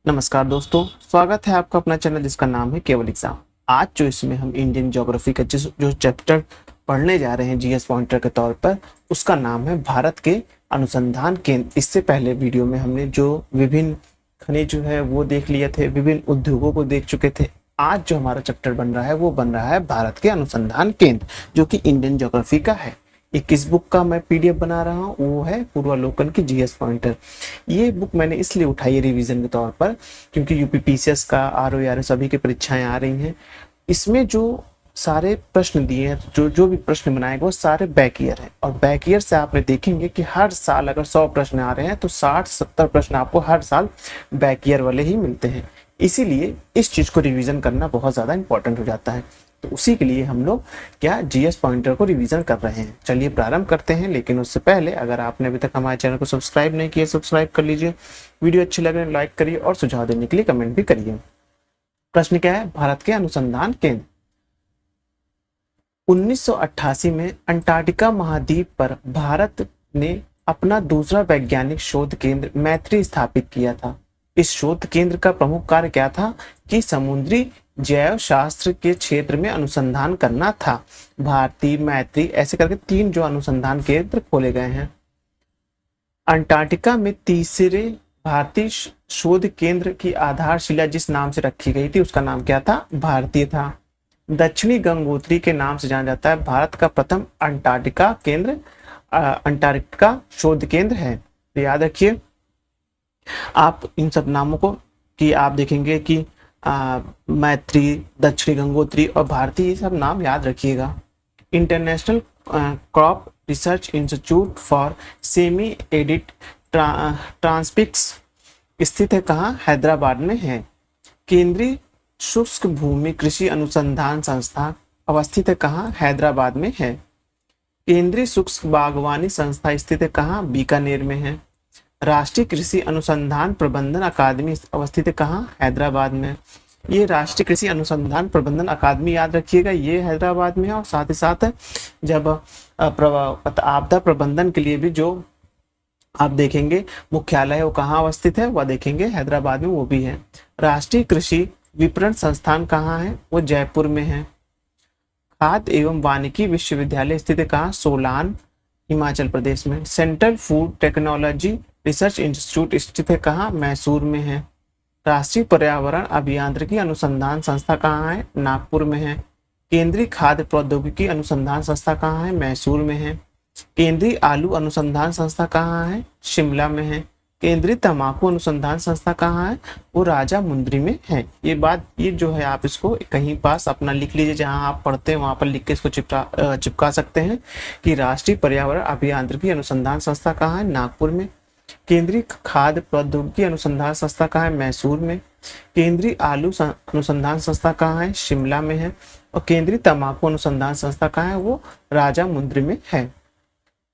नमस्कार दोस्तों, स्वागत है आपका अपना चैनल जिसका नाम है केवल एग्जाम। आज जो इसमें हम इंडियन ज्योग्राफी का जो चैप्टर पढ़ने जा रहे हैं जीएस पॉइंटर के तौर पर, उसका नाम है भारत के अनुसंधान केंद्र। इससे पहले वीडियो में हमने जो विभिन्न खनिज जो है वो देख लिए थे, विभिन्न उद्योगों को देख चुके थे। आज जो हमारा चैप्टर बन रहा है वो बन रहा है भारत के अनुसंधान केंद्र, जो कि इंडियन ज्योग्राफी का है। किस बुक का मैं पीडीएफ बना रहा हूँ वो है पूर्वालोकन की जीएस पॉइंटर। ये बुक मैंने इसलिए उठाई है रिवीजन के तौर पर क्योंकि यूपीपीसीएस का आरओआरएस सभी की परीक्षाएं आ रही हैं। इसमें जो सारे प्रश्न दिए हैं, जो जो भी प्रश्न बनाए गए वो सारे बैक ईयर है, और बैक ईयर से आपने देखेंगे कि हर साल अगर 100 प्रश्न आ रहे हैं तो 60-70 प्रश्न आपको हर साल बैक ईयर वाले ही मिलते हैं। इसीलिए इस चीज को रिवीजन करना बहुत ज्यादा इंपॉर्टेंट हो जाता है। तो उसी के लिए हम लोग क्या जीएस पॉइंटर को रिवीजन कर रहे हैं। चलिए प्रारंभ करते हैं, लेकिन उससे पहले अगर आपने अभी तक हमारे चैनल को सब्सक्राइब नहीं किया, सब्सक्राइब कर लीजिए। वीडियो अच्छी लगे लाइक करिए और सुझाव देने के लिए कमेंट भी करिए। प्रश्न क्या है? भारत के अनुसंधान केंद्र। 1988 में अंटार्कटिका महाद्वीप पर भारत ने अपना दूसरा वैज्ञानिक शोध केंद्र मैत्री स्थापित किया था। इस शोध केंद्र का प्रमुख कार्य क्या था? कि समुद्री जैव शास्त्र के क्षेत्र में अनुसंधान करना था। भारती, मैत्री ऐसे करके 3 जो अनुसंधान केंद्र खोले गए हैं। अंटार्कटिका में तीसरे भारतीय शोध केंद्र की आधारशिला जिस नाम से रखी गई थी उसका नाम क्या था? भारतीय था। दक्षिणी गंगोत्री के नाम से जाना जाता है भारत का प्रथम अंटार्कटिका केंद्र अंटार्कटिका शोध केंद्र है। तो याद रखिए आप इन सब नामों को, कि आप देखेंगे कि मैत्री, दक्षिणी गंगोत्री और भारतीय, ये सब नाम याद रखिएगा। International Crop Research Institute for Semi Arid Tropics स्थित है कहाँ? हैदराबाद में है। केंद्रीय शुष्क भूमि कृषि अनुसंधान संस्था अवस्थित है कहाँ? हैदराबाद में है। केंद्रीय शुष्क बागवानी संस्था स्थित है कहाँ? बीकानेर में है। राष्ट्रीय कृषि अनुसंधान प्रबंधन अकादमी अवस्थित है कहाँ? हैदराबाद में। ये राष्ट्रीय कृषि अनुसंधान प्रबंधन अकादमी याद रखिएगा, ये हैदराबाद में है। और साथ ही साथ जब आपदा प्रबंधन के लिए भी जो आप देखेंगे मुख्यालय है वो कहाँ अवस्थित है, वह देखेंगे हैदराबाद में, वो भी है। राष्ट्रीय कृषि विपणन संस्थान कहाँ है? वो जयपुर में है। खाद्य एवं वानिकी विश्वविद्यालय स्थित है कहाँ? सोलान, हिमाचल प्रदेश में। Central food technology research institute स्थित है कहाँ? मैसूर में है। राष्ट्रीय पर्यावरण अभियांत्रिकी अनुसंधान संस्था कहाँ है? नागपुर में है। केंद्रीय खाद्य प्रौद्योगिकी अनुसंधान संस्था कहाँ है? मैसूर में है। केंद्रीय आलू अनुसंधान संस्था कहाँ है? शिमला में है। केंद्रीय तंबाकू अनुसंधान संस्था कहाँ है? वो राजा मुंद्री में है। ये जो है आप इसको कहीं पास अपना लिख लीजिए, जहां आप पढ़ते हैं वहां पर लिख के इसको चिपका सकते हैं कि राष्ट्रीय पर्यावरण अभियांत्रिकी अनुसंधान संस्था कहाँ है? नागपुर में। केंद्रीय खाद्य प्रौद्योगिकी अनुसंधान संस्था कहाँ है? मैसूर में। केंद्रीय आलू अनुसंधान संस्था कहाँ है? शिमला में है। और केंद्रीय तंबाकू अनुसंधान संस्था कहाँ है? वो राजा मुंद्री में है।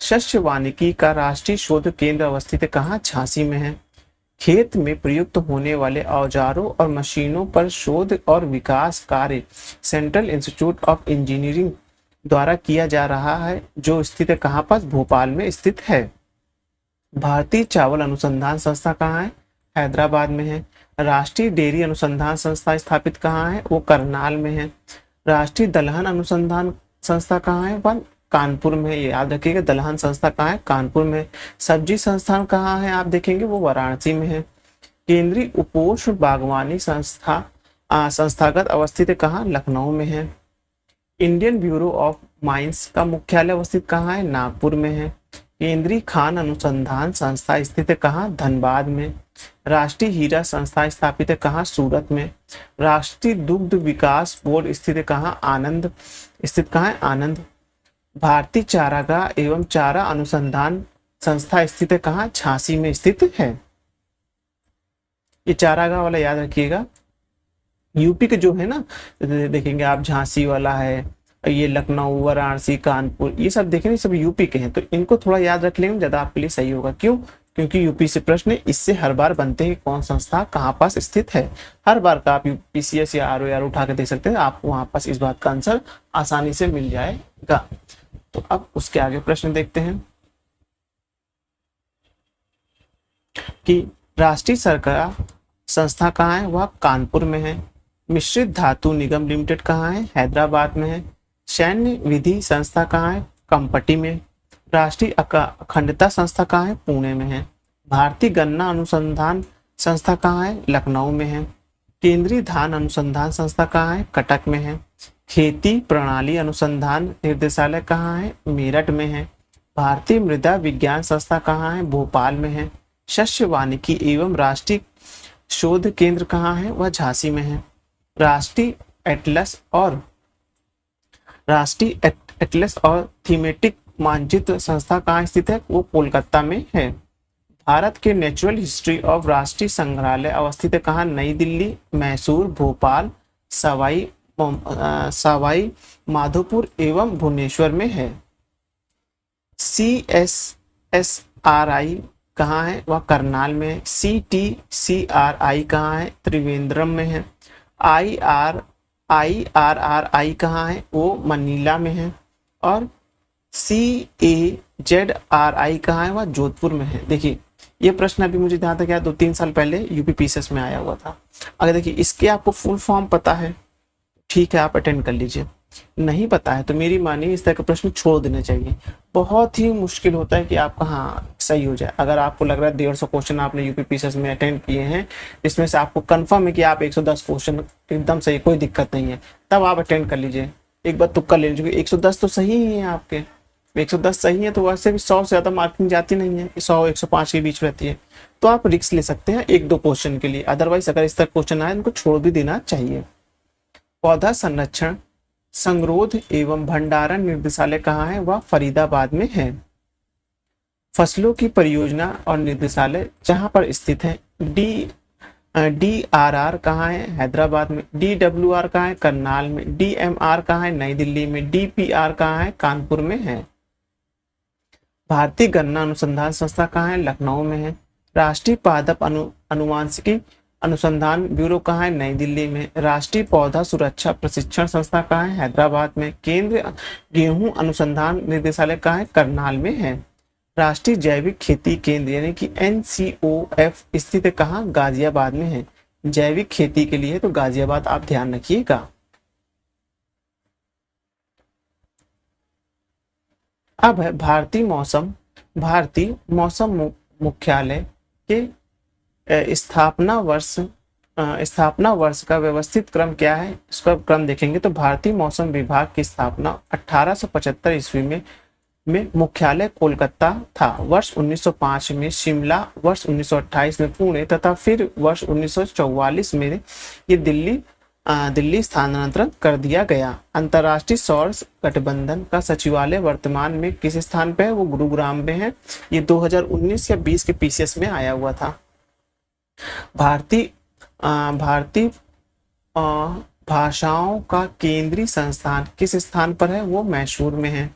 शस्य वानिकी का राष्ट्रीय शोध केंद्र अवस्थित कहाँ? झांसी में है। खेत में प्रयुक्त होने वाले औजारों और मशीनों पर शोध और विकास कार्य सेंट्रल इंस्टीट्यूट ऑफ इंजीनियरिंग द्वारा किया जा रहा है, जो स्थित है कहाँ पास? भोपाल में स्थित है। भारतीय चावल अनुसंधान संस्था कहाँ है? हैदराबाद में है। राष्ट्रीय डेयरी अनुसंधान संस्था स्थापित कहाँ है? वो करनाल में है। राष्ट्रीय दलहन अनुसंधान संस्था कहाँ है? वह कानपुर में है। याद रखिएगा, दलहन संस्था कहाँ है? कानपुर में। सब्जी संस्थान कहाँ है? आप देखेंगे वो वाराणसी में है। केंद्रीय उपोष्ण बागवानी संस्थागत अवस्थित है कहाँ? लखनऊ में है। इंडियन ब्यूरो ऑफ माइंस का मुख्यालय अवस्थित कहाँ है? नागपुर में है। केंद्रीय खान अनुसंधान संस्था स्थित है कहाँ? धनबाद में। राष्ट्रीय हीरा संस्था स्थापित है कहाँ? सूरत में। राष्ट्रीय दुग्ध विकास बोर्ड स्थित है कहाँ? आनंद स्थित कहाँ है? आनंद। भारतीय चारागाह एवं चारा अनुसंधान संस्था स्थित है कहाँ? झांसी में स्थित है। ये चारागाह वाला याद रखिएगा, यूपी के जो है ना, देखेंगे आप झांसी वाला है, ये लखनऊ, वाराणसी, कानपुर, ये सब देखेंगे सब यूपी के हैं। तो इनको थोड़ा याद रख लेंगे, ज्यादा आपके लिए सही होगा। क्यों? क्योंकि यूपी से प्रश्न इससे हर बार बनते हैं, कौन संस्था कहाँ पास स्थित है। हर बार का आप यूपीसीएस या आरओआर उठा के देख सकते हैं, आपको वहां पास इस बात का आंसर आसानी से मिल जाएगा। तो अब उसके आगे प्रश्न देखते हैं कि राष्ट्रीय सरकार संस्था कहाँ है, वह कानपुर में है। मिश्रित धातु निगम लिमिटेड कहाँ है, हैदराबाद में है। सैन्य विधि संस्था कहाँ है, कंपटी में। राष्ट्रीय अखंडता संस्था कहाँ है, पुणे में है। भारतीय गन्ना अनुसंधान संस्था कहाँ है, लखनऊ में है। केंद्रीय धान अनुसंधान संस्था कहाँ है, कटक में है। खेती प्रणाली अनुसंधान निर्देशालय कहाँ है, मेरठ में है। भारतीय मृदा विज्ञान संस्था कहाँ है, भोपाल में है। शस्य वानिकी एवं राष्ट्रीय शोध केंद्र कहाँ है, वह झांसी में है। राष्ट्रीय एटलस और थीमेटिक मानचित्र संस्था कहाँ स्थित है, वो कोलकाता में है। भारत के नेचुरल हिस्ट्री ऑफ राष्ट्रीय संग्रहालय अवस्थित है कहाँ, नई दिल्ली, मैसूर, भोपाल, सवाई माधोपुर एवं भुवनेश्वर में है। CSSRI कहाँ है, वह करनाल में है। CTCRI कहाँ है, त्रिवेंद्रम में है। IRRI कहाँ है, वो मनीला में है। और CAZRI कहाँ है, वह जोधपुर में है। देखिए ये प्रश्न अभी मुझे जहाँ तक याद 2-3 साल पहले UPPSS में आया हुआ था। अगर देखिए इसके आपको फुल फॉर्म पता है, ठीक है, आप अटेंड कर लीजिए। नहीं पता है तो मेरी मानिए इस तरह के प्रश्न छोड़ देने चाहिए। बहुत ही मुश्किल होता है कि आपका हाँ सही हो जाए। अगर आपको लग रहा है 150 क्वेश्चन आपने UPPSS में अटेंड किए हैं, इसमें से आपको कंफर्म है कि आप 110 क्वेश्चन एकदम सही, कोई दिक्कत नहीं है, तब आप अटेंड कर लीजिए। एक बार तुक्का ले लीजिए, 110 तो सही ही है आपके। 110 सही है तो वैसे भी 100 से ज़्यादा मार्किंग जाती नहीं है, 100-105 के बीच रहती है। तो आप रिस्क ले सकते हैं 1-2 क्वेश्चन के लिए। अदरवाइज अगर इस तरह क्वेश्चन आए उनको छोड़ भी देना चाहिए। पौधा संरक्षण संगरोध एवं भंडारण निर्देशालय कहाँ है, वह फरीदाबाद में है। फसलों की परियोजना और निर्देशालय जहां पर स्थित है, DRR कहाँ है, हैदराबाद में। DWR कहाँ है, करनाल में। DMR कहाँ है, नई दिल्ली में। DPR कहाँ है, कानपुर में है। भारतीय गन्ना अनुसंधान संस्था कहाँ है, लखनऊ में है। राष्ट्रीय पादप अनुवांशिकी अनुसंधान ब्यूरो कहाँ है, नई दिल्ली में। राष्ट्रीय पौधा सुरक्षा प्रशिक्षण संस्था कहाँ है, हैदराबाद में। केंद्रीय गेहूं अनुसंधान निर्देशालय कहाँ है, करनाल में है। राष्ट्रीय जैविक खेती केंद्र यानी कि NCOF स्थित है कहाँ, गाजियाबाद में है। जैविक खेती के लिए तो गाजियाबाद आप ध्यान रखिएगा। अब है भारतीय मौसम मुख्यालय के स्थापना वर्ष का व्यवस्थित क्रम क्या है, इसका क्रम देखेंगे तो भारतीय मौसम विभाग की स्थापना 1875 ईस्वी में मुख्यालय कोलकाता था। वर्ष 1905 में शिमला, वर्ष 1928 में पुणे तथा फिर वर्ष 1944 में ये दिल्ली स्थानांतरण कर दिया गया। अंतर्राष्ट्रीय सौर गठबंधन का सचिवालय वर्तमान में किस स्थान पे है, वो गुरुग्राम में है। ये 2019 या 20 के PCS में आया हुआ था। भारतीय भाषाओं का केंद्रीय संस्थान किस स्थान पर है, वो मैसूर में है।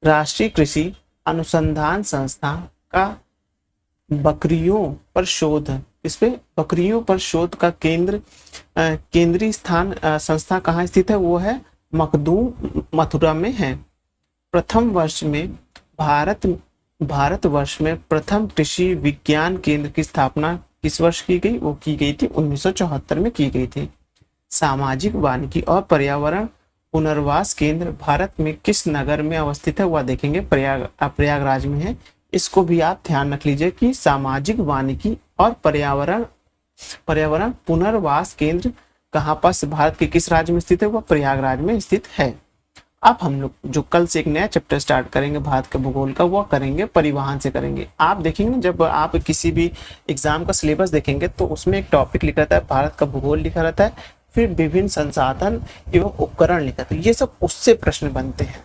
राष्ट्रीय कृषि अनुसंधान संस्था का बकरियों पर शोध का केंद्रीय संस्था कहाँ स्थित है, वो है मखदूम, मथुरा में है। भारतवर्ष में प्रथम कृषि विज्ञान केंद्र की स्थापना किस वर्ष की गई, वो की गई थी 1974 में की गई थी। सामाजिक वानिकी और पर्यावरण पुनर्वास केंद्र भारत में किस नगर में अवस्थित है, वह देखेंगे प्रयागराज में है। इसको भी आप ध्यान रख लीजिए कि सामाजिक वानिकी और पर्यावरण पुनर्वास केंद्र कहाँ पर भारत के किस राज्य में स्थित है, वह प्रयागराज में स्थित है। अब हम लोग जो कल से एक नया चैप्टर स्टार्ट करेंगे भारत के भूगोल का, वो करेंगे परिवहन से करेंगे। आप देखेंगे जब आप किसी भी एग्जाम का सिलेबस देखेंगे तो उसमें एक टॉपिक लिखा रहता है, भारत का भूगोल लिखा रहता है, फिर विभिन्न संसाधन एवं उपकरण लिखा रहता है। ये सब उससे प्रश्न बनते हैं,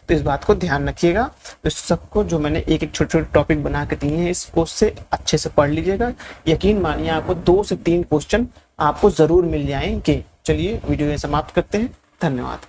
तो इस बात को ध्यान रखिएगा। तो सबको जो मैंने एक एक छोटे छोटे टॉपिक बना के दिए हैं, इसको से अच्छे से पढ़ लीजिएगा। यकीन मानिए आपको 2 से 3 क्वेश्चन आपको जरूर मिल जाएंगे। चलिए वीडियो समाप्त करते हैं, धन्यवाद।